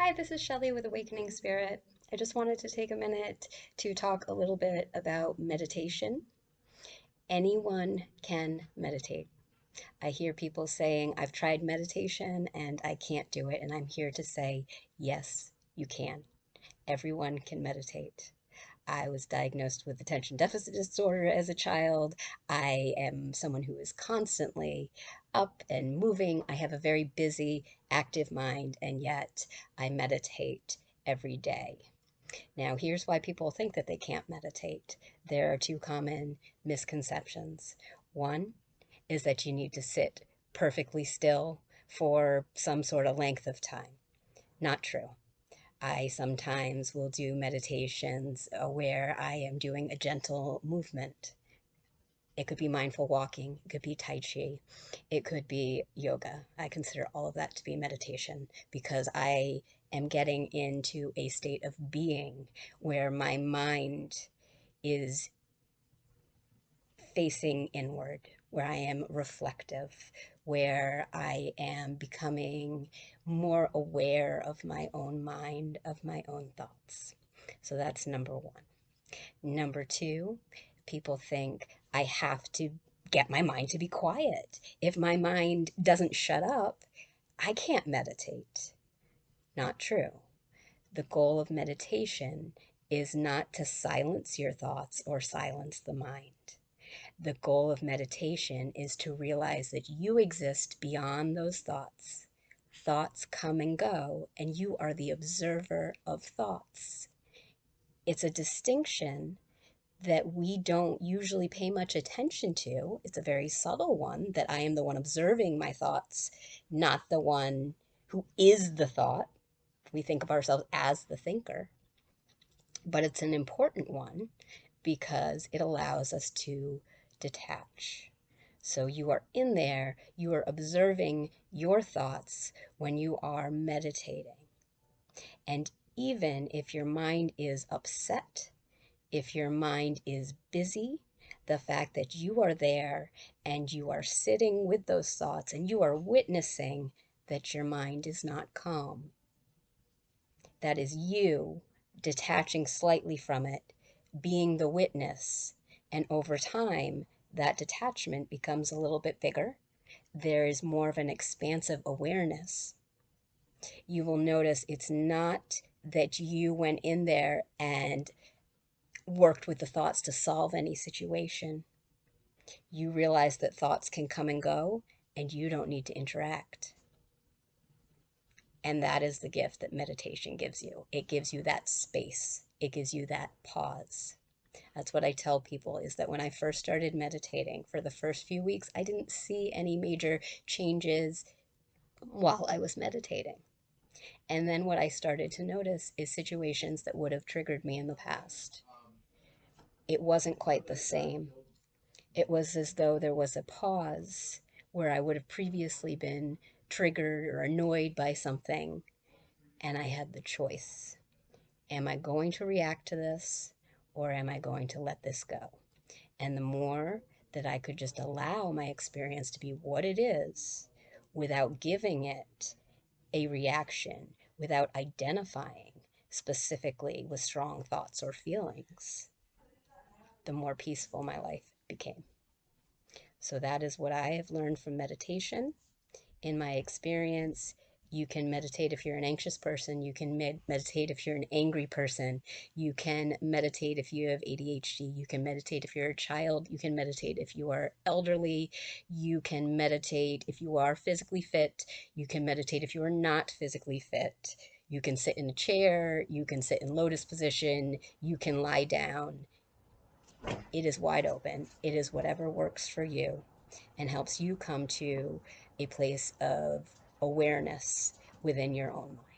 Hi, this is Shelley with Awakening Spirit. I just wanted to take a minute to talk a little bit about meditation. Anyone can meditate. I hear people saying, I've tried meditation and I can't do it. And I'm here to say, yes, you can. Everyone can meditate. I was diagnosed with attention deficit disorder as a child. I am someone who is constantly up and moving. I have a very busy, active mind, and yet I meditate every day. Now, here's why people think that they can't meditate. There are two common misconceptions. One is that you need to sit perfectly still for some sort of length of time. Not true. I sometimes will do meditations where I am doing a gentle movement. It could be mindful walking, it could be Tai Chi, it could be yoga. I consider all of that to be meditation because I am getting into a state of being where my mind is facing inward, where I am reflective, where I am becoming more aware of my own mind, of my own thoughts. So that's number one. Number two, people think I have to get my mind to be quiet. If my mind doesn't shut up, I can't meditate. Not true. The goal of meditation is not to silence your thoughts or silence the mind. The goal of meditation is to realize that you exist beyond those thoughts. Thoughts come and go, and you are the observer of thoughts. It's a distinction that we don't usually pay much attention to. It's a very subtle one that I am the one observing my thoughts, not the one who is the thought. We think of ourselves as the thinker, but it's an important one because it allows us to detach. So you are in there, you are observing your thoughts when you are meditating. And even if your mind is upset, if your mind is busy, the fact that you are there and you are sitting with those thoughts and you are witnessing that your mind is not calm. That is you detaching slightly from it, being the witness. And over time, that detachment becomes a little bit bigger. There is more of an expansive awareness. You will notice it's not that you went in there and worked with the thoughts to solve any situation. You realize that thoughts can come and go and you don't need to interact. And that is the gift that meditation gives you. It gives you that space. It gives you that pause. That's what I tell people is that when I first started meditating for the first few weeks, I didn't see any major changes while I was meditating. And then what I started to notice is situations that would have triggered me in the past. It wasn't quite the same. It was as though there was a pause where I would have previously been triggered or annoyed by something, and I had the choice. Am I going to react to this or am I going to let this go? And the more that I could just allow my experience to be what it is without giving it a reaction, without identifying specifically with strong thoughts or feelings, the more peaceful my life became. So that is what I have learned from meditation. In my experience, you can meditate if you're an anxious person. You can meditate if you're an angry person. You can meditate if you have ADHD. You can meditate if you're a child. You can meditate if you are elderly. You can meditate if you are physically fit. You can meditate if you are not physically fit. You can sit in a chair. You can sit in lotus position. You can lie down. It is wide open. It is whatever works for you and helps you come to a place of awareness within your own mind.